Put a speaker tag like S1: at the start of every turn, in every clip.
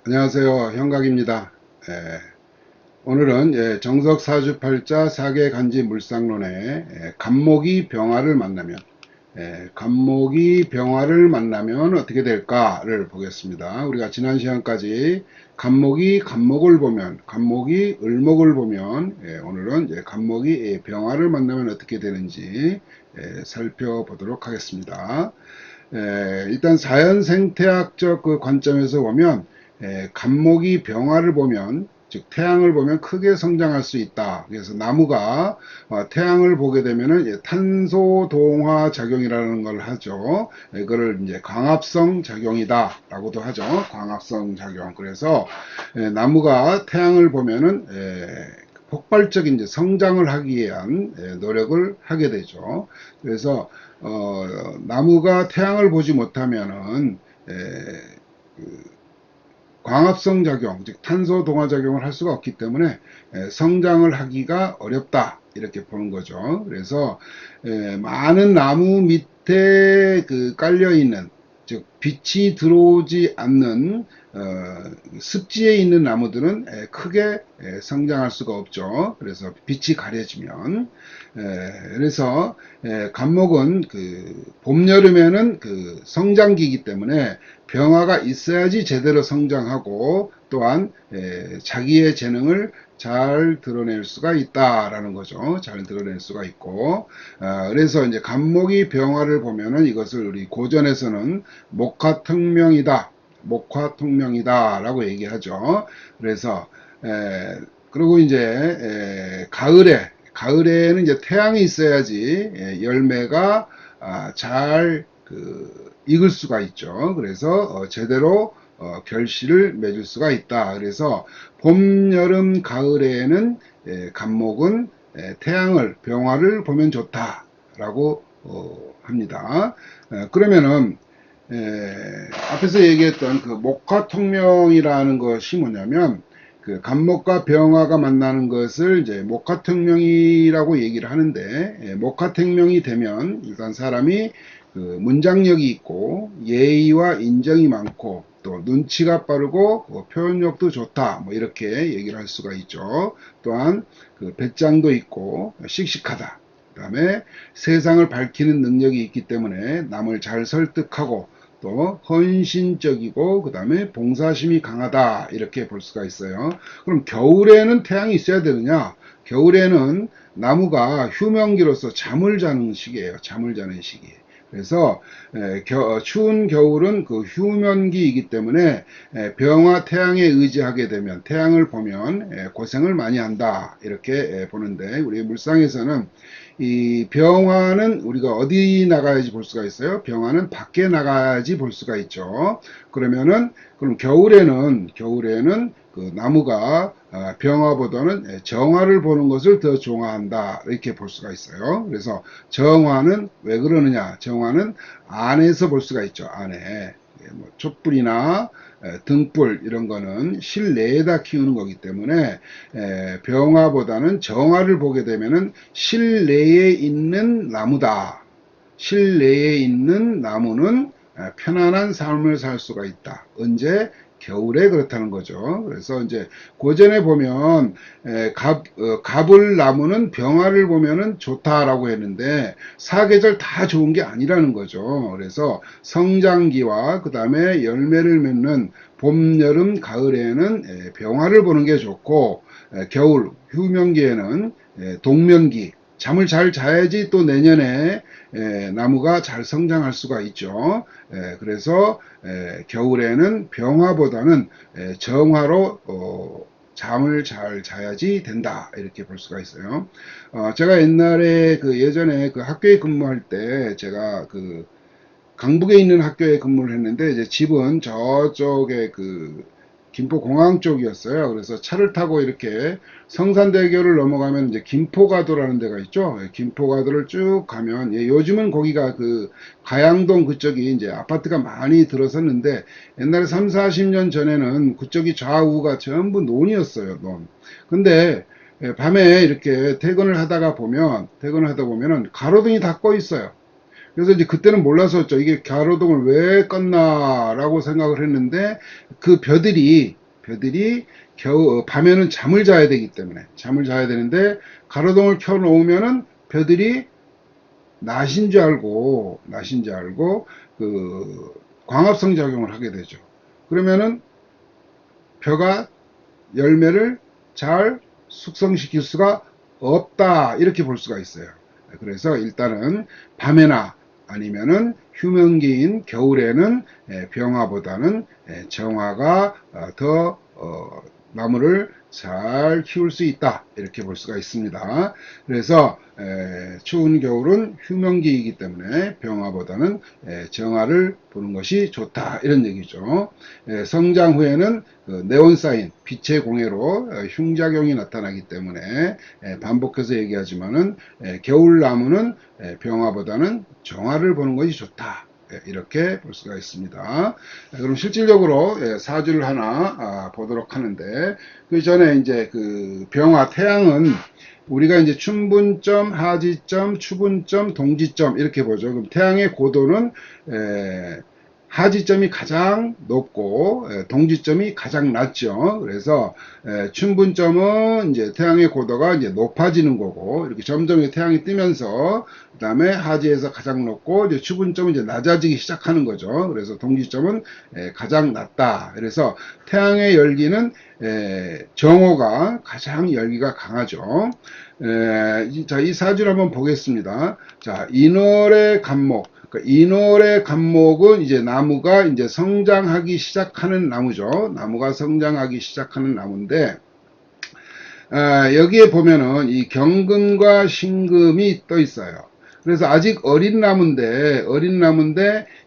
S1: 안녕하세요. 형각입니다. 오늘은 정석사주팔자 사계간지 물상론의 간목이 병화를 만나면 간목이 병화를 만나면 어떻게 될까를 보겠습니다. 우리가 지난 시간까지 간목이 간목을 보면 간목이 을목을 보면 오늘은 간목이 병화를 만나면 어떻게 되는지 살펴보도록 하겠습니다. 일단 자연생태학적 그 관점에서 보면 간목이 병화를 보면 즉 태양을 보면 크게 성장할 수 있다. 그래서 나무가 태양을 보게 되면은 탄소 동화 작용이라는 걸 하죠. 이거를 이제 광합성 작용이다라고도 하죠. 광합성 작용. 그래서 나무가 태양을 보면은 폭발적인 이제 성장을 하기 위한 노력을 하게 되죠. 그래서 나무가 태양을 보지 못하면은 그 광합성 작용, 즉 탄소 동화 작용을 할 수가 없기 때문에 성장을 하기가 어렵다 이렇게 보는 거죠. 그래서 많은 나무 밑에 그 깔려 있는 즉 빛이 들어오지 않는 습지에 있는 나무들은 크게 성장할 수가 없죠. 그래서 빛이 가려지면 그래서 간목은 그 봄, 여름에는 그 성장기이기 때문에 병화가 있어야지 제대로 성장하고 또한 자기의 재능을 잘 드러낼 수가 있다라는 거죠. 잘 드러낼 수가 있고 그래서 이제 간목이 병화를 보면은 이것을 우리 고전에서는 목화통명이다. 목화통명이다 라고 얘기하죠. 그래서 그리고 이제 가을에는 이제 태양이 있어야지 열매가 잘 익을 수가 있죠. 그래서 제대로 결실을 맺을 수가 있다. 그래서 봄, 여름, 가을에는 간목은 태양을 병화를 보면 좋다라고 합니다. 그러면은 앞에서 얘기했던 그 목화통명이라는 것이 뭐냐면 그 간목과 병화가 만나는 것을 이제 목화통명이라고 얘기를 하는데 목화통명이 되면 일단 사람이 그 문장력이 있고 예의와 인정이 많고 또 눈치가 빠르고 표현력도 좋다 뭐 이렇게 얘기를 할 수가 있죠. 또한 그 배짱도 있고 씩씩하다. 그 다음에 세상을 밝히는 능력이 있기 때문에 남을 잘 설득하고 또 헌신적이고 그 다음에 봉사심이 강하다 이렇게 볼 수가 있어요. 그럼 겨울에는 태양이 있어야 되느냐? 겨울에는 나무가 휴명기로서 잠을 자는 시기예요. 잠을 자는 시기. 그래서 추운 겨울은 그 휴면기이기 때문에 병화 태양에 의지하게 되면 태양을 보면 고생을 많이 한다 이렇게 보는데 우리 물상에서는 이 병화는 우리가 어디 나가야지 볼 수가 있어요? 병화는 밖에 나가야지 볼 수가 있죠. 그럼 겨울에는 그 나무가 병화보다는 정화를 보는 것을 더 좋아한다 이렇게 볼 수가 있어요. 그래서 정화는 왜 그러느냐? 정화는 안에서 볼 수가 있죠. 안에 뭐 촛불이나 등불 이런 거는 실내에다 키우는 거기 때문에 병화보다는 정화를 보게 되면은 실내에 있는 나무다. 실내에 있는 나무는 편안한 삶을 살 수가 있다. 언제? 겨울에 그렇다는 거죠. 그래서 이제 고전에 보면 갑을 나무는 병화를 보면은 좋다라고 했는데 사계절 다 좋은 게 아니라는 거죠. 그래서 성장기와 그 다음에 열매를 맺는 봄, 여름, 가을에는 병화를 보는 게 좋고 겨울, 휴면기에는 동면기 잠을 잘 자야지 또 내년에 나무가 잘 성장할 수가 있죠. 그래서 겨울에는 병화보다는 정화로 잠을 잘 자야지 된다 이렇게 볼 수가 있어요. 제가 옛날에 그 예전에 그 학교에 근무할 때 제가 그 강북에 있는 학교에 근무를 했는데 이제 집은 저쪽에 그 김포공항 쪽이었어요. 그래서 차를 타고 이렇게 성산대교를 넘어가면 이제 김포가도라는 데가 있죠. 김포가도를 쭉 가면 요즘은 거기가 그 가양동 그쪽이 이제 아파트가 많이 들어섰는데 옛날에 3, 40년 전에는 그쪽이 좌우가 전부 논이었어요. 논. 근데 밤에 이렇게 퇴근을 하다 보면은 가로등이 다 꺼 있어요. 그래서 이제 그때는 몰랐었죠. 이게 가로등을 왜 껐나라고 생각을 했는데 그 벼들이 밤에는 잠을 자야 되기 때문에 잠을 자야 되는데 가로등을 켜 놓으면은 벼들이 낮인 줄 알고 그 광합성 작용을 하게 되죠. 그러면은 벼가 열매를 잘 숙성시킬 수가 없다 이렇게 볼 수가 있어요. 그래서 일단은 밤에나 아니면은 휴명기인 겨울에는 병화보다는 정화가 더 나무를 잘 키울 수 있다 이렇게 볼 수가 있습니다. 그래서 추운 겨울은 휴명기이기 때문에 병화보다는 정화를 보는 것이 좋다 이런 얘기죠. 성장 후에는 네온사인 빛의 공해로 흉작용이 나타나기 때문에 반복해서 얘기하지만은 겨울나무는 병화보다는 정화를 보는 것이 좋다. 이렇게 볼 수가 있습니다. 그럼 실질적으로 사주를 하나 보도록 하는데 그 전에 이제 그 병화 태양은 우리가 이제 춘분점, 하지점, 추분점, 동지점 이렇게 보죠. 그럼 태양의 고도는 하지점이 가장 높고 동지점이 가장 낮죠. 그래서 춘분점은 이제 태양의 고도가 이제 높아지는 거고 이렇게 점점 태양이 뜨면서 그다음에 하지에서 가장 높고 이제 추분점은 이제 낮아지기 시작하는 거죠. 그래서 동지점은 가장 낮다. 그래서 태양의 열기는 정오가 가장 열기가 강하죠. 자, 이 사주를 한번 보겠습니다. 자, 인월의 간목. 인월의 간목은 이제 나무가 이제 성장하기 시작하는 나무죠. 나무가 성장하기 시작하는 나무인데, 여기에 보면은 이 경금과 신금이 떠 있어요. 그래서 아직 어린 나무인데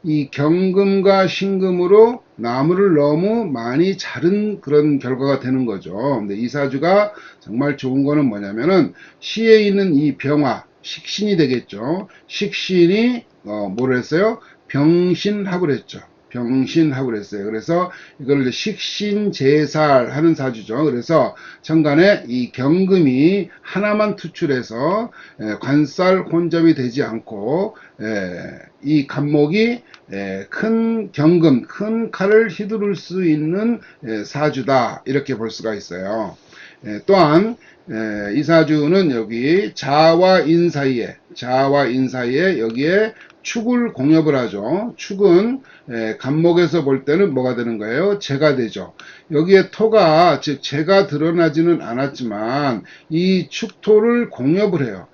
S1: 이 경금과 신금으로 나무를 너무 많이 자른 그런 결과가 되는 거죠. 근데 이 사주가 정말 좋은 거는 뭐냐면은 시에 있는 이 병화, 식신이 되겠죠. 식신이 뭐를 했어요? 병신합을 했죠. 병신합을 했어요. 그래서 이걸 식신제살 하는 사주죠. 그래서 천간에 이 경금이 하나만 투출해서 관살 혼잡이 되지 않고 이 간목이 큰 경금, 큰 칼을 휘두를 수 있는 사주다 이렇게 볼 수가 있어요. 또한 이 사주는 여기 자와 인 사이에 여기에 축을 공엽을 하죠. 축은 간목에서 볼 때는 뭐가 되는 거예요? 재가 되죠. 여기에 토가 즉 재가 드러나지는 않았지만 이 축토를 공엽을 해요.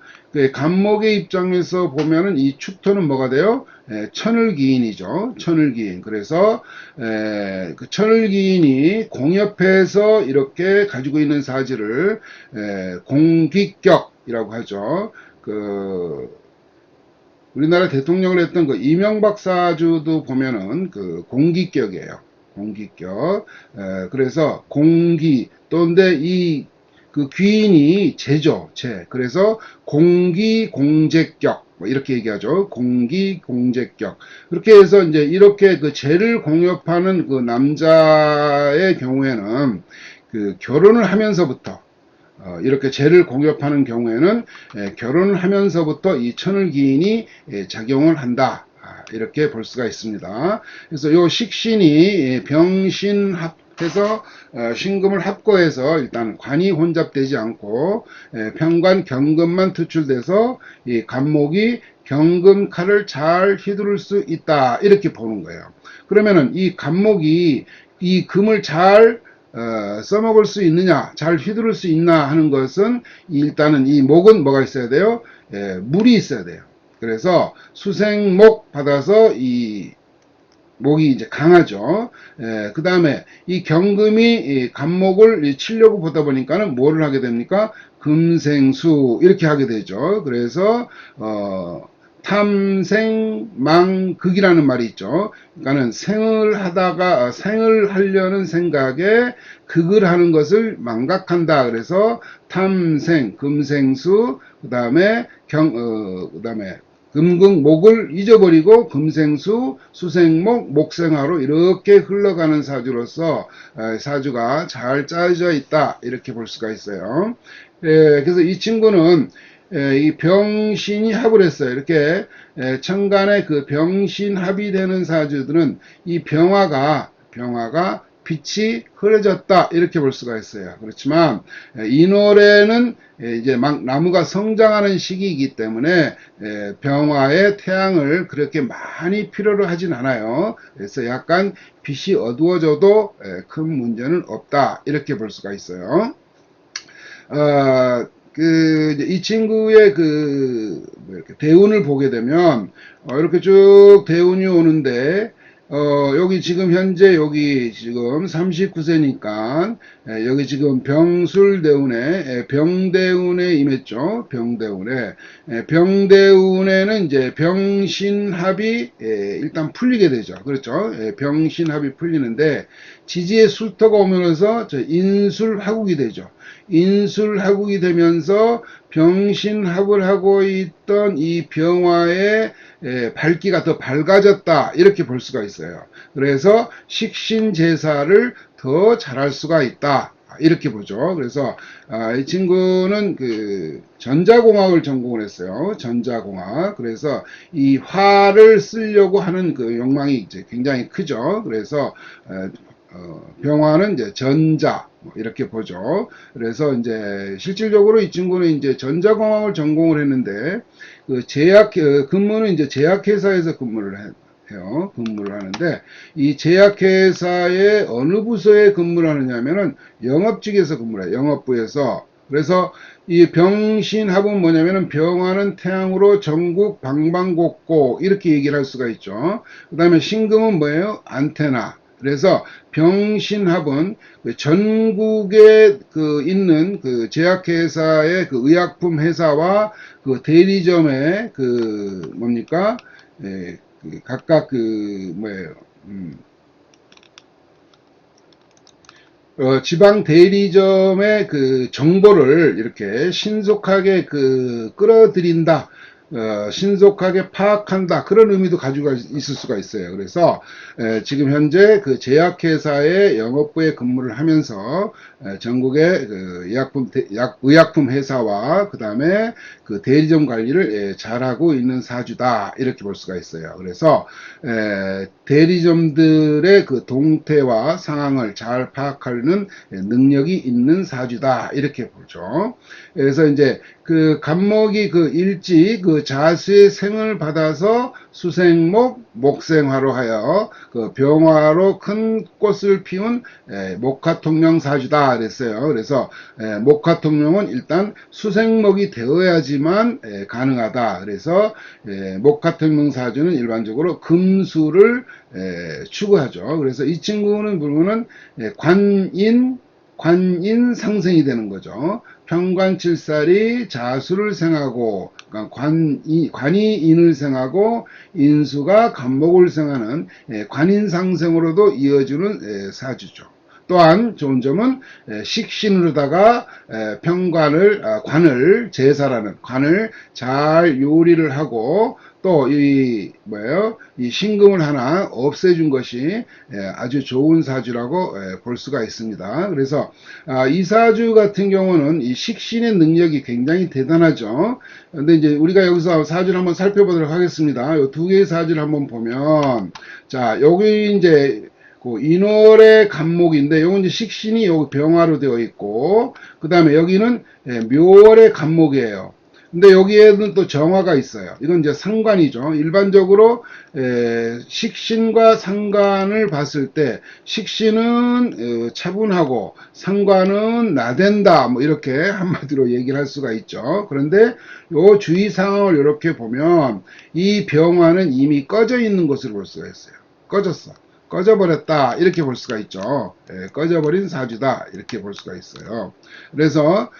S1: 간목의 입장에서 보면은 이 축토는 뭐가 돼요? 천을기인이죠. 천을기인. 그래서 그 천을기인이 공엽해서 이렇게 가지고 있는 사지를 공기격이라고 하죠. 우리나라 대통령을 했던 그 이명박 사주도 보면은 그 공기격이에요. 공기격. 그래서 공기 또는데 이 그 귀인이 재죠. 재. 그래서 공기 공재격 뭐 이렇게 얘기하죠. 공기 공재격. 그렇게 해서 이제 이렇게 그 재를 공엽하는 그 남자의 경우에는 그 결혼을 하면서부터 이렇게 재를 공엽하는 경우에는 결혼을 하면서부터 이 천을기인이 작용을 한다. 이렇게 볼 수가 있습니다. 그래서 요 식신이 병신합해서 신금을 합거해서 일단 관이 혼잡되지 않고 편관 경금만 투출돼서 이 간목이 경금 칼을 잘 휘두를 수 있다. 이렇게 보는 거예요. 그러면은 이 간목이 이 금을 잘 써먹을 수 있느냐, 잘 휘두를 수 있나 하는 것은 일단은 이 목은 뭐가 있어야 돼요? 물이 있어야 돼요. 그래서 수생목 받아서 이 목이 이제 강하죠. 그 다음에 이 경금이 이 간목을 치려고 보다 보니까는 뭐를 하게 됩니까? 금생수 이렇게 하게 되죠. 그래서 탐생망극이라는 말이 있죠. 그러니까는 생을 하려는 생각에 극을 하는 것을 망각한다. 그래서 탐생, 금생수, 그다음에 금극목을 잊어버리고 금생수, 수생목, 목생화로 이렇게 흘러가는 사주로서 사주가 잘 짜여져 있다. 이렇게 볼 수가 있어요. 그래서 이 친구는 이 병신이 합을 했어요. 이렇게 천간에 그 병신합이 되는 사주들은 이 병화가 빛이 흐려졌다 이렇게 볼 수가 있어요. 그렇지만 인월에는 이제 막 나무가 성장하는 시기이기 때문에 병화의 태양을 그렇게 많이 필요로 하진 않아요. 그래서 약간 빛이 어두워져도 큰 문제는 없다 이렇게 볼 수가 있어요. 이 친구의 뭐 이렇게 대운을 보게 되면, 이렇게 쭉 대운이 오는데, 여기 지금 현재 여기 지금 39세니까, 여기 지금 병술대운에, 병대운에 임했죠. 병대운에. 병대운에는 이제 병신합이, 일단 풀리게 되죠. 그렇죠. 병신합이 풀리는데, 지지의 술토가 오면서 인술화국이 되죠. 인술화국이 되면서 병신합을 하고 있던 이 병화의 밝기가 더 밝아졌다 이렇게 볼 수가 있어요. 그래서 식신제사를 더 잘할 수가 있다 이렇게 보죠. 그래서 이 친구는 그 전자공학을 전공을 했어요. 전자공학. 그래서 이 화를 쓰려고 하는 그 욕망이 이제 굉장히 크죠. 그래서 병화는 이제 전자 이렇게 보죠. 그래서 이제 실질적으로 이 친구는 이제 전자공학을 전공을 했는데 그 근무는 이제 제약회사에서 근무를 해요. 근무를 하는데 이 제약회사의 어느 부서에 근무를 하느냐면은 영업직에서 근무를 해요. 영업부에서. 그래서 이 병신합은 뭐냐면은 병화는 태양으로 전국 방방곡곡 이렇게 얘기를 할 수가 있죠. 그 다음에 신금은 뭐예요? 안테나. 그래서 병신합은 전국에 그 있는 그 제약회사의 그 의약품 회사와 그 대리점의 그 뭡니까? 그 각각 그 뭐예요? 지방 대리점의 그 정보를 이렇게 신속하게 끌어들인다. 신속하게 파악한다. 그런 의미도 가지고 있을 수가 있어요. 그래서 지금 현재 그 제약회사의 영업부에 근무를 하면서 전국의 그 의약품 회사와 그 다음에 그 대리점 관리를 잘하고 있는 사주다. 이렇게 볼 수가 있어요. 그래서 대리점들의 그 동태와 상황을 잘 파악하는 능력이 있는 사주다. 이렇게 보죠. 그래서 이제 그 간목이 그 일지 그 자수의 생을 받아서 수생목 목생화로 하여 그 병화로 큰 꽃을 피운 목화통령 사주다 그랬어요. 그래서 목화통령은 일단 수생목이 되어야지만 가능하다. 그래서 목화통령 사주는 일반적으로 금수를 추구하죠. 그래서 이 친구는 보면은 관인 상생이 되는 거죠. 평관칠살이 자수를 생하고 그러니까 관이 인을 생하고 인수가 간목을 생하는 관인상생으로도 이어주는 사주죠. 또한 좋은 점은 식신으로다가 관을 제사라는 관을 잘 요리를 하고 또 이 신금을 하나 없애준 것이 아주 좋은 사주라고 볼 수가 있습니다. 그래서 이 사주 같은 경우는 이 식신의 능력이 굉장히 대단하죠. 근데 이제 우리가 여기서 사주를 한번 살펴보도록 하겠습니다. 이 두 개의 사주를 한번 보면 자 여기 이제 그 인월의 간목인데 요건 이제 식신이 여기 병화로 되어 있고 그 다음에 여기는 묘월의 간목이에요. 근데 여기에는 또 정화가 있어요. 이건 이제 상관이죠. 일반적으로 식신과 상관을 봤을 때 식신은 차분하고 상관은 나댄다 뭐 이렇게 한마디로 얘기를 할 수가 있죠. 그런데 요 주의 상황을 이렇게 보면 이 병화는 이미 꺼져 있는 것으로 볼 수가 있어요. 꺼져버렸다 이렇게 볼 수가 있죠. 꺼져버린 사주다 이렇게 볼 수가 있어요. 그래서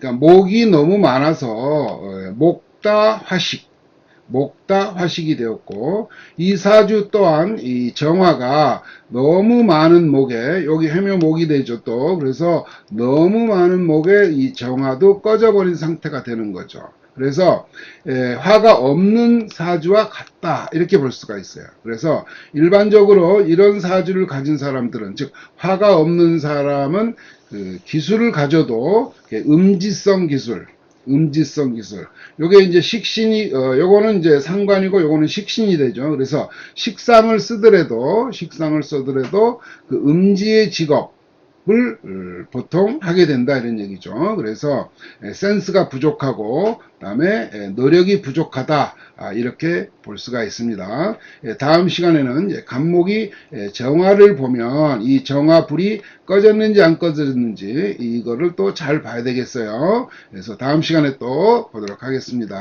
S1: 그러니까 목이 너무 많아서 목다화식이 되었고 이 사주 또한 이 정화가 너무 많은 목에 여기 해묘목이 되죠 또 그래서 너무 많은 목에 이 정화도 꺼져버린 상태가 되는 거죠. 그래서 화가 없는 사주와 같다 이렇게 볼 수가 있어요. 그래서 일반적으로 이런 사주를 가진 사람들은, 즉 화가 없는 사람은 그 기술을 가져도 음지성 기술, 요게 이제 식신이, 요거는 이제 상관이고 요거는 식신이 되죠. 그래서 식상을 쓰더라도 그 음지의 직업을 보통 하게 된다 이런 얘기죠. 그래서 센스가 부족하고 그다음에 노력이 부족하다, 이렇게 볼 수가 있습니다. 다음 시간에는 간목이 정화를 보면 이 정화불이 꺼졌는지 안 꺼졌는지 이거를 또 잘 봐야 되겠어요. 그래서 다음 시간에 또 보도록 하겠습니다.